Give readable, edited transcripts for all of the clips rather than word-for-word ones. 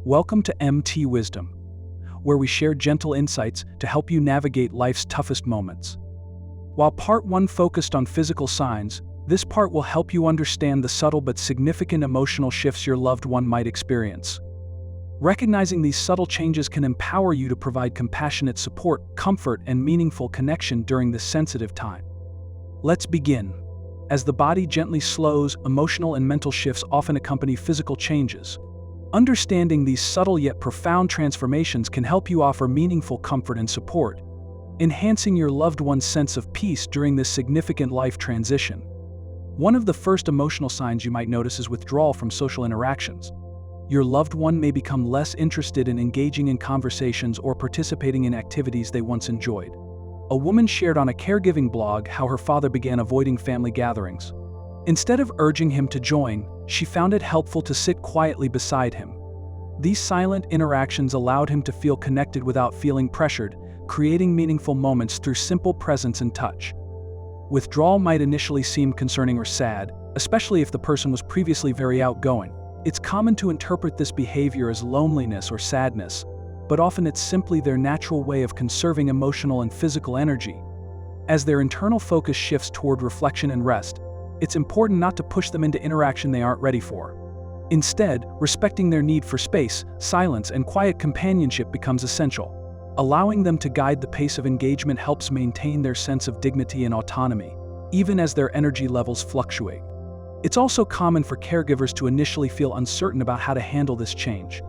Welcome to mtwisdom, where we share gentle insights to help you navigate life's toughest moments. While part 1 focused on physical signs, this part will help you understand the subtle but significant emotional shifts your loved one might experience. Recognizing these subtle changes can empower you to provide compassionate support, comfort, and meaningful connection during this sensitive time. Let's begin. As the body gently slows, emotional and mental shifts often accompany physical changes. Understanding these subtle yet profound transformations can help you offer meaningful comfort and support, enhancing your loved one's sense of peace during this significant life transition. One of the first emotional signs you might notice is withdrawal from social interactions. Your loved one may become less interested in engaging in conversations or participating in activities they once enjoyed. A woman shared on a caregiving blog how her father began avoiding family gatherings. Instead of urging him to join, she found it helpful to sit quietly beside him. These silent interactions allowed him to feel connected without feeling pressured, creating meaningful moments through simple presence and touch. Withdrawal might initially seem concerning or sad, especially if the person was previously very outgoing. It's common to interpret this behavior as loneliness or sadness, but often it's simply their natural way of conserving emotional and physical energy. As their internal focus shifts toward reflection and rest, it's important not to push them into interaction they aren't ready for. Instead, respecting their need for space, silence, and quiet companionship becomes essential. Allowing them to guide the pace of engagement helps maintain their sense of dignity and autonomy, even as their energy levels fluctuate. It's also common for caregivers to initially feel uncertain about how to handle this change.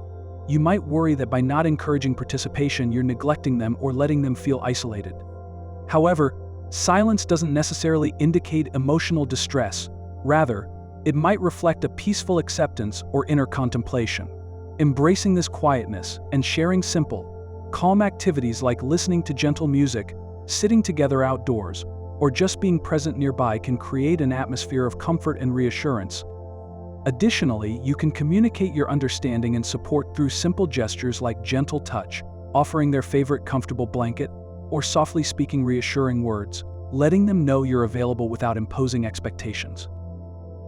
You might worry that by not encouraging participation, you're neglecting them or letting them feel isolated. However, silence doesn't necessarily indicate emotional distress. Rather, it might reflect a peaceful acceptance or inner contemplation. Embracing this quietness and sharing simple, calm activities like listening to gentle music, sitting together outdoors, or just being present nearby can create an atmosphere of comfort and reassurance. Additionally, you can communicate your understanding and support through simple gestures like gentle touch, offering their favorite comfortable blanket, or softly speaking reassuring words, letting them know you're available without imposing expectations.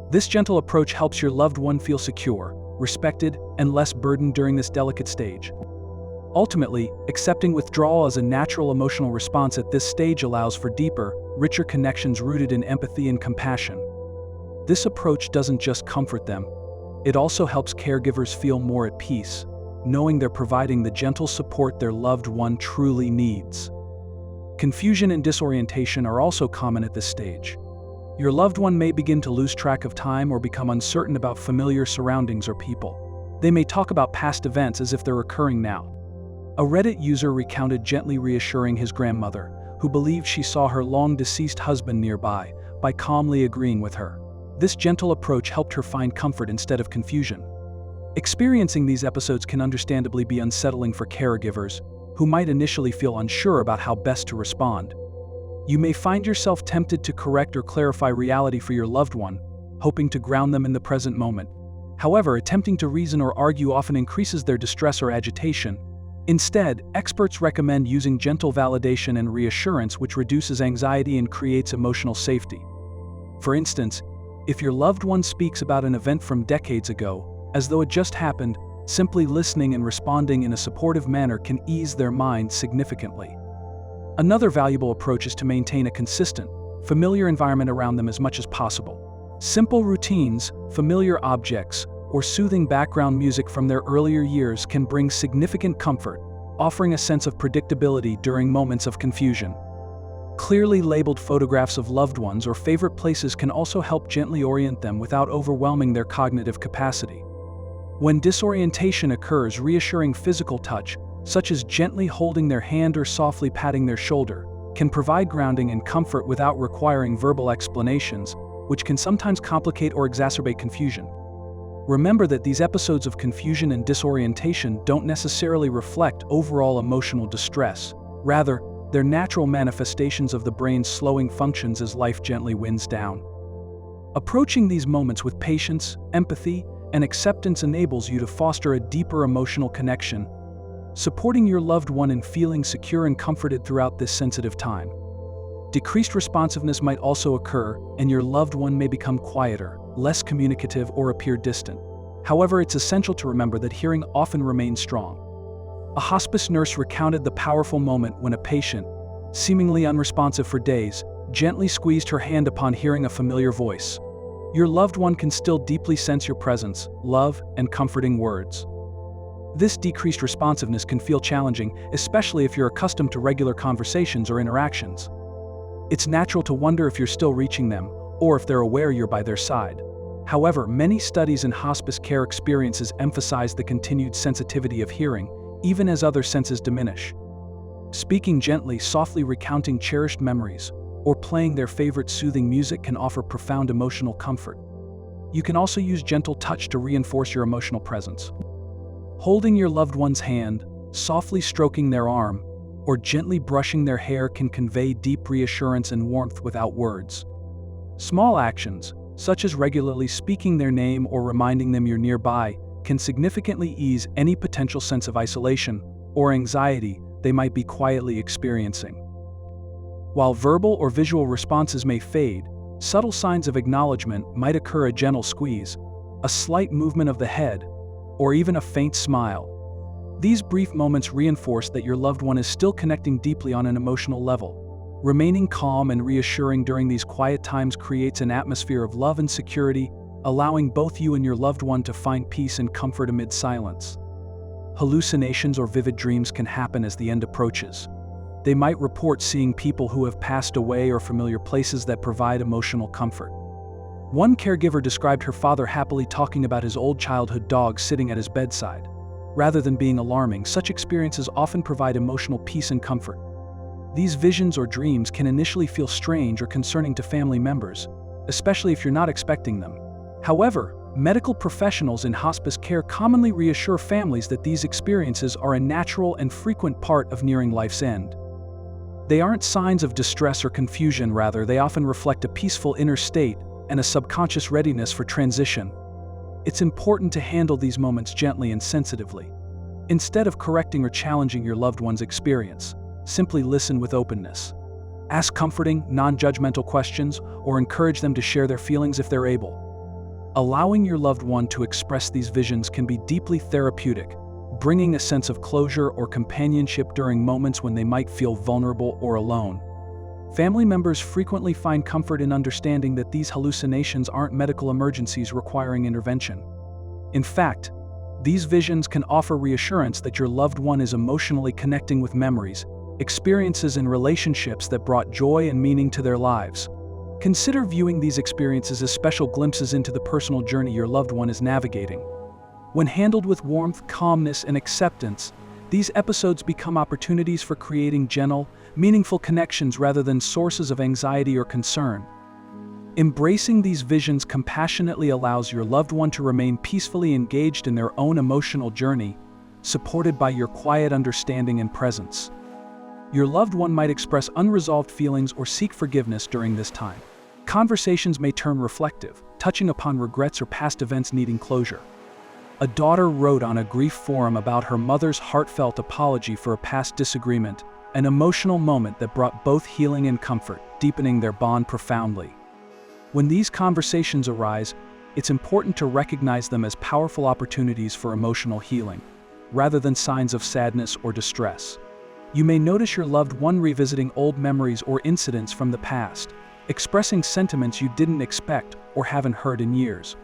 This gentle approach helps your loved one feel secure, respected, and less burdened during this delicate stage. Ultimately, accepting withdrawal as a natural emotional response at this stage allows for deeper, richer connections rooted in empathy and compassion. This approach doesn't just comfort them, it also helps caregivers feel more at peace, knowing they're providing the gentle support their loved one truly needs. Confusion and disorientation are also common at this stage. Your loved one may begin to lose track of time or become uncertain about familiar surroundings or people. They may talk about past events as if they're occurring now. A Reddit user recounted gently reassuring his grandmother, who believed she saw her long-deceased husband nearby, by calmly agreeing with her. This gentle approach helped her find comfort instead of confusion. Experiencing these episodes can understandably be unsettling for caregivers, who might initially feel unsure about how best to respond. You may find yourself tempted to correct or clarify reality for your loved one, hoping to ground them in the present moment. However, attempting to reason or argue often increases their distress or agitation. Instead, experts recommend using gentle validation and reassurance, which reduces anxiety and creates emotional safety. For instance, if your loved one speaks about an event from decades ago, as though it just happened, simply listening and responding in a supportive manner can ease their mind significantly. Another valuable approach is to maintain a consistent, familiar environment around them as much as possible. Simple routines, familiar objects, or soothing background music from their earlier years can bring significant comfort, offering a sense of predictability during moments of confusion. Clearly labeled photographs of loved ones or favorite places can also help gently orient them without overwhelming their cognitive capacity. When disorientation occurs, reassuring physical touch, such as gently holding their hand or softly patting their shoulder, can provide grounding and comfort without requiring verbal explanations, which can sometimes complicate or exacerbate confusion. Remember that these episodes of confusion and disorientation don't necessarily reflect overall emotional distress. Rather, they're natural manifestations of the brain's slowing functions as life gently winds down. Approaching these moments with patience, empathy, and acceptance enables you to foster a deeper emotional connection, supporting your loved one in feeling secure and comforted throughout this sensitive time. Decreased responsiveness might also occur, and your loved one may become quieter, less communicative, or appear distant. However, it's essential to remember that hearing often remains strong. A hospice nurse recounted the powerful moment when a patient, seemingly unresponsive for days, gently squeezed her hand upon hearing a familiar voice. Your loved one can still deeply sense your presence, love, and comforting words. This decreased responsiveness can feel challenging, especially if you're accustomed to regular conversations or interactions. It's natural to wonder if you're still reaching them, or if they're aware you're by their side. However, many studies in hospice care experiences emphasize the continued sensitivity of hearing, even as other senses diminish. Speaking gently, softly recounting cherished memories, or playing their favorite soothing music can offer profound emotional comfort. You can also use gentle touch to reinforce your emotional presence. Holding your loved one's hand, softly stroking their arm, or gently brushing their hair can convey deep reassurance and warmth without words. Small actions, such as regularly speaking their name or reminding them you're nearby, can significantly ease any potential sense of isolation or anxiety they might be quietly experiencing. While verbal or visual responses may fade, subtle signs of acknowledgement might occur: a gentle squeeze, a slight movement of the head, or even a faint smile. These brief moments reinforce that your loved one is still connecting deeply on an emotional level. Remaining calm and reassuring during these quiet times creates an atmosphere of love and security, allowing both you and your loved one to find peace and comfort amid silence. Hallucinations or vivid dreams can happen as the end approaches. They might report seeing people who have passed away or familiar places that provide emotional comfort. One caregiver described her father happily talking about his old childhood dog sitting at his bedside. Rather than being alarming, such experiences often provide emotional peace and comfort. These visions or dreams can initially feel strange or concerning to family members, especially if you're not expecting them. However, medical professionals in hospice care commonly reassure families that these experiences are a natural and frequent part of nearing life's end. They aren't signs of distress or confusion; rather, they often reflect a peaceful inner state and a subconscious readiness for transition. It's important to handle these moments gently and sensitively. Instead of correcting or challenging your loved one's experience, simply listen with openness. Ask comforting, non-judgmental questions, or encourage them to share their feelings if they're able. Allowing your loved one to express these visions can be deeply therapeutic, bringing a sense of closure or companionship during moments when they might feel vulnerable or alone. Family members frequently find comfort in understanding that these hallucinations aren't medical emergencies requiring intervention. In fact, these visions can offer reassurance that your loved one is emotionally connecting with memories, experiences, and relationships that brought joy and meaning to their lives. Consider viewing these experiences as special glimpses into the personal journey your loved one is navigating. When handled with warmth, calmness, and acceptance, these episodes become opportunities for creating gentle, meaningful connections rather than sources of anxiety or concern. Embracing these visions compassionately allows your loved one to remain peacefully engaged in their own emotional journey, supported by your quiet understanding and presence. Your loved one might express unresolved feelings or seek forgiveness during this time. Conversations may turn reflective, touching upon regrets or past events needing closure. A daughter wrote on a grief forum about her mother's heartfelt apology for a past disagreement, an emotional moment that brought both healing and comfort, deepening their bond profoundly. When these conversations arise, it's important to recognize them as powerful opportunities for emotional healing, rather than signs of sadness or distress. You may notice your loved one revisiting old memories or incidents from the past, expressing sentiments you didn't expect or haven't heard in years.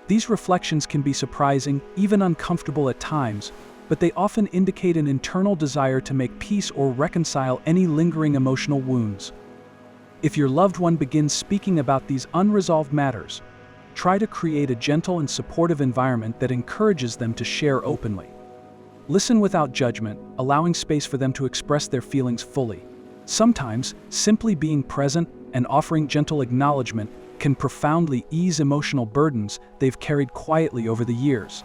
These reflections can be surprising, even uncomfortable at times, but they often indicate an internal desire to make peace or reconcile any lingering emotional wounds. If your loved one begins speaking about these unresolved matters, try to create a gentle and supportive environment that encourages them to share openly. Listen without judgment, allowing space for them to express their feelings fully. Sometimes, simply being present and offering gentle acknowledgement can profoundly ease emotional burdens they've carried quietly over the years.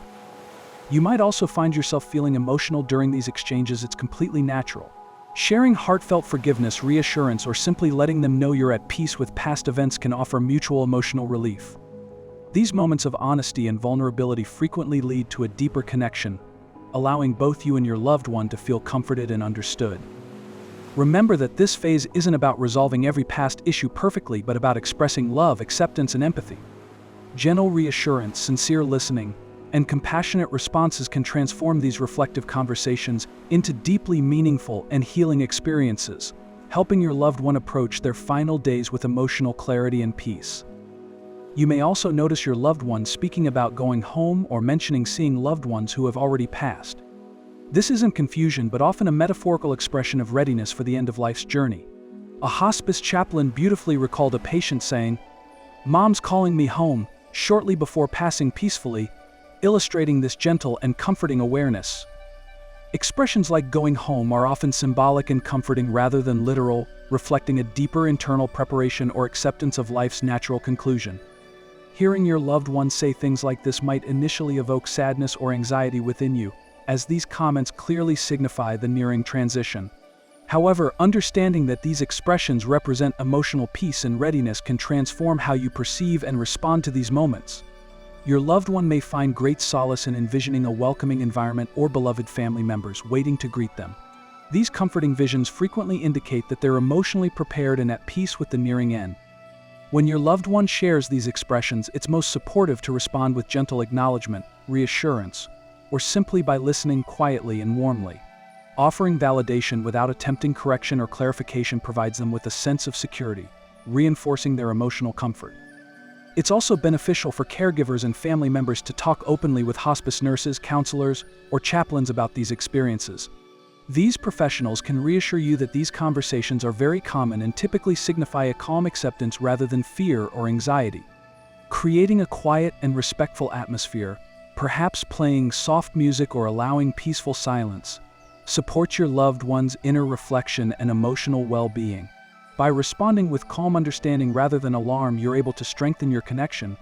You might also find yourself feeling emotional during these exchanges. It's completely natural. Sharing heartfelt forgiveness, reassurance, or simply letting them know you're at peace with past events can offer mutual emotional relief. These moments of honesty and vulnerability frequently lead to a deeper connection, allowing both you and your loved one to feel comforted and understood. Remember that this phase isn't about resolving every past issue perfectly, but about expressing love, acceptance, and empathy. Gentle reassurance, sincere listening, and compassionate responses can transform these reflective conversations into deeply meaningful and healing experiences, helping your loved one approach their final days with emotional clarity and peace. You may also notice your loved one speaking about going home or mentioning seeing loved ones who have already passed. This isn't confusion, but often a metaphorical expression of readiness for the end of life's journey. A hospice chaplain beautifully recalled a patient saying, "Mom's calling me home," shortly before passing peacefully, illustrating this gentle and comforting awareness. Expressions like going home are often symbolic and comforting rather than literal, reflecting a deeper internal preparation or acceptance of life's natural conclusion. Hearing your loved one say things like this might initially evoke sadness or anxiety within you, as these comments clearly signify the nearing transition. However, understanding that these expressions represent emotional peace and readiness can transform how you perceive and respond to these moments. Your loved one may find great solace in envisioning a welcoming environment or beloved family members waiting to greet them. These comforting visions frequently indicate that they're emotionally prepared and at peace with the nearing end. When your loved one shares these expressions, it's most supportive to respond with gentle acknowledgement, reassurance, or simply by listening quietly and warmly. Offering validation without attempting correction or clarification provides them with a sense of security, reinforcing their emotional comfort. It's also beneficial for caregivers and family members to talk openly with hospice nurses, counselors, or chaplains about these experiences. These professionals can reassure you that these conversations are very common and typically signify a calm acceptance rather than fear or anxiety. Creating a quiet and respectful atmosphere, perhaps playing soft music or allowing peaceful silence, supports your loved one's inner reflection and emotional well-being. By responding with calm understanding rather than alarm, you're able to strengthen your connection,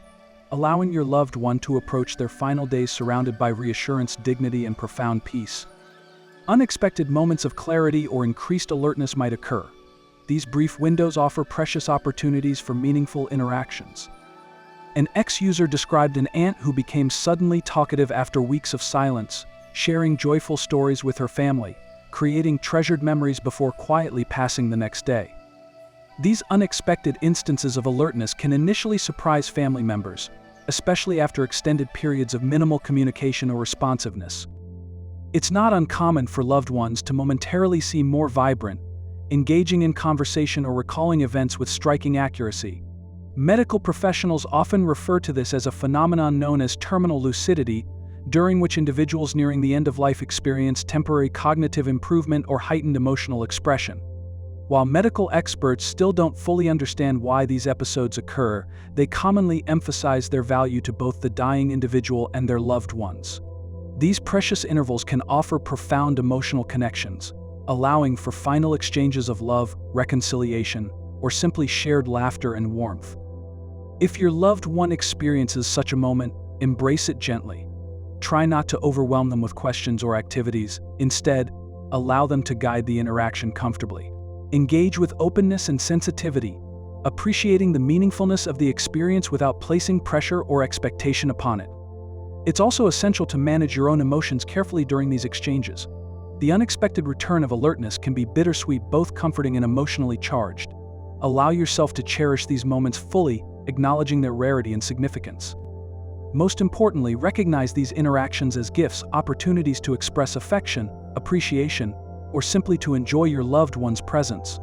allowing your loved one to approach their final days surrounded by reassurance, dignity, and profound peace. Unexpected moments of clarity or increased alertness might occur. These brief windows offer precious opportunities for meaningful interactions. An ex-user described an aunt who became suddenly talkative after weeks of silence, sharing joyful stories with her family, creating treasured memories before quietly passing the next day. These unexpected instances of alertness can initially surprise family members, especially after extended periods of minimal communication or responsiveness. It's not uncommon for loved ones to momentarily seem more vibrant, engaging in conversation or recalling events with striking accuracy. Medical professionals often refer to this as a phenomenon known as terminal lucidity, during which individuals nearing the end of life experience temporary cognitive improvement or heightened emotional expression. While medical experts still don't fully understand why these episodes occur, they commonly emphasize their value to both the dying individual and their loved ones. These precious intervals can offer profound emotional connections, allowing for final exchanges of love, reconciliation, or simply shared laughter and warmth. If your loved one experiences such a moment, embrace it gently. Try not to overwhelm them with questions or activities. Instead, allow them to guide the interaction comfortably. Engage with openness and sensitivity, appreciating the meaningfulness of the experience without placing pressure or expectation upon it. It's also essential to manage your own emotions carefully during these exchanges. The unexpected return of alertness can be bittersweet, both comforting and emotionally charged. Allow yourself to cherish these moments fully, acknowledging their rarity and significance. Most importantly, recognize these interactions as gifts, opportunities to express affection, appreciation, or simply to enjoy your loved one's presence.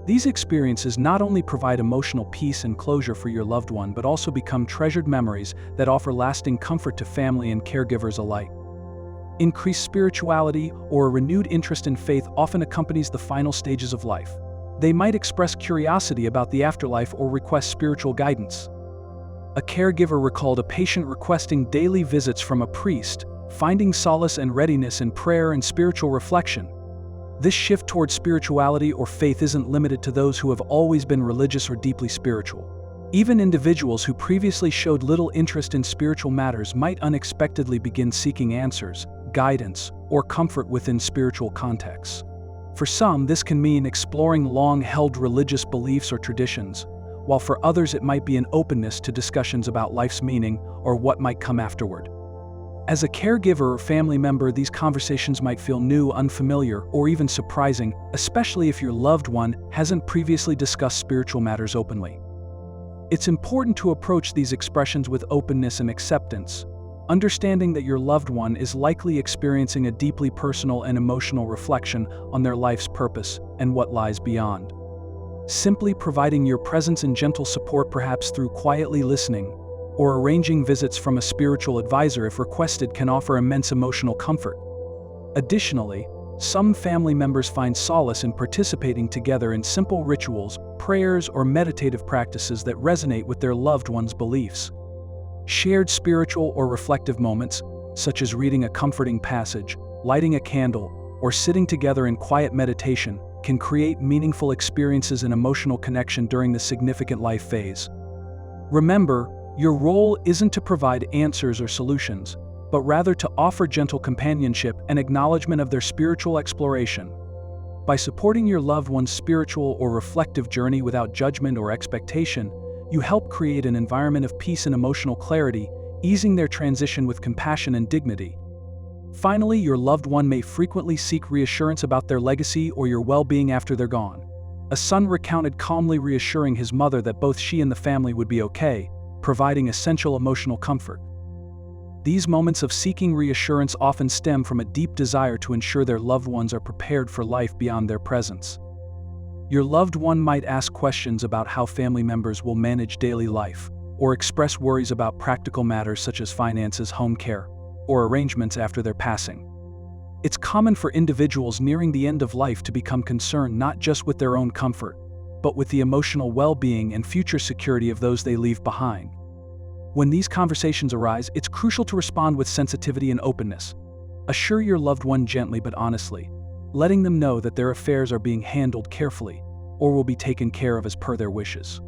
These experiences not only provide emotional peace and closure for your loved one, but also become treasured memories that offer lasting comfort to family and caregivers alike. Increased spirituality or a renewed interest in faith often accompanies the final stages of life. They might express curiosity about the afterlife or request spiritual guidance. A caregiver recalled a patient requesting daily visits from a priest, finding solace and readiness in prayer and spiritual reflection. This shift toward spirituality or faith isn't limited to those who have always been religious or deeply spiritual. Even individuals who previously showed little interest in spiritual matters might unexpectedly begin seeking answers, guidance, or comfort within spiritual contexts. For some, this can mean exploring long-held religious beliefs or traditions, while for others it might be an openness to discussions about life's meaning or what might come afterward. As a caregiver or family member, these conversations might feel new, unfamiliar, or even surprising, especially if your loved one hasn't previously discussed spiritual matters openly. It's important to approach these expressions with openness and acceptance, understanding that your loved one is likely experiencing a deeply personal and emotional reflection on their life's purpose and what lies beyond. Simply providing your presence and gentle support, perhaps through quietly listening or arranging visits from a spiritual advisor if requested, can offer immense emotional comfort. Additionally, some family members find solace in participating together in simple rituals, prayers, or meditative practices that resonate with their loved one's beliefs. Shared spiritual or reflective moments, such as reading a comforting passage, lighting a candle, or sitting together in quiet meditation, can create meaningful experiences and emotional connection during this significant life phase. Remember, your role isn't to provide answers or solutions, but rather to offer gentle companionship and acknowledgement of their spiritual exploration. By supporting your loved one's spiritual or reflective journey without judgment or expectation, you help create an environment of peace and emotional clarity, easing their transition with compassion and dignity. Finally, your loved one may frequently seek reassurance about their legacy or your well-being after they're gone. A son recounted calmly reassuring his mother that both she and the family would be okay, providing essential emotional comfort. These moments of seeking reassurance often stem from a deep desire to ensure their loved ones are prepared for life beyond their presence. Your loved one might ask questions about how family members will manage daily life, or express worries about practical matters such as finances, home care, or arrangements after their passing. It's common for individuals nearing the end of life to become concerned not just with their own comfort, but with the emotional well-being and future security of those they leave behind. When these conversations arise, it's crucial to respond with sensitivity and openness. Assure your loved one gently but honestly, letting them know that their affairs are being handled carefully or will be taken care of as per their wishes.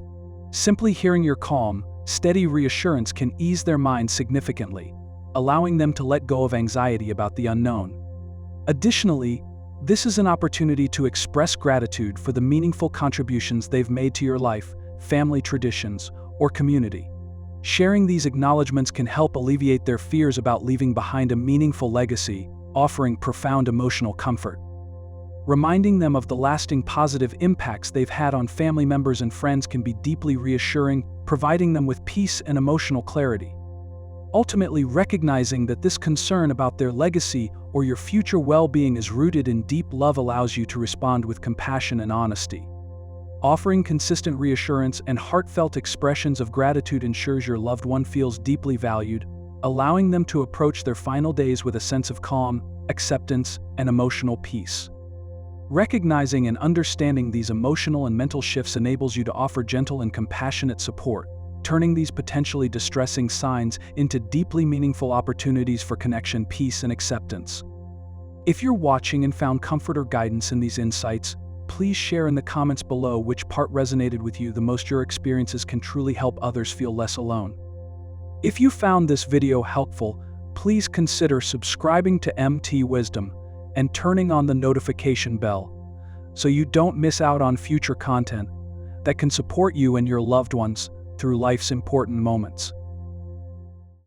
Simply hearing your calm, steady reassurance can ease their mind significantly, allowing them to let go of anxiety about the unknown. Additionally, this is an opportunity to express gratitude for the meaningful contributions they've made to your life, family traditions, or community. Sharing these acknowledgments can help alleviate their fears about leaving behind a meaningful legacy, offering profound emotional comfort. Reminding them of the lasting positive impacts they've had on family members and friends can be deeply reassuring, providing them with peace and emotional clarity. Ultimately, recognizing that this concern about their legacy or your future well-being is rooted in deep love allows you to respond with compassion and honesty. Offering consistent reassurance and heartfelt expressions of gratitude ensures your loved one feels deeply valued, allowing them to approach their final days with a sense of calm, acceptance, and emotional peace. Recognizing and understanding these emotional and mental shifts enables you to offer gentle and compassionate support, turning these potentially distressing signs into deeply meaningful opportunities for connection, peace, and acceptance. If you're watching and found comfort or guidance in these insights, please share in the comments below which part resonated with you the most. Your experiences can truly help others feel less alone. If you found this video helpful, please consider subscribing to mtwisdom and turning on the notification bell so you don't miss out on future content that can support you and your loved ones through life's important moments.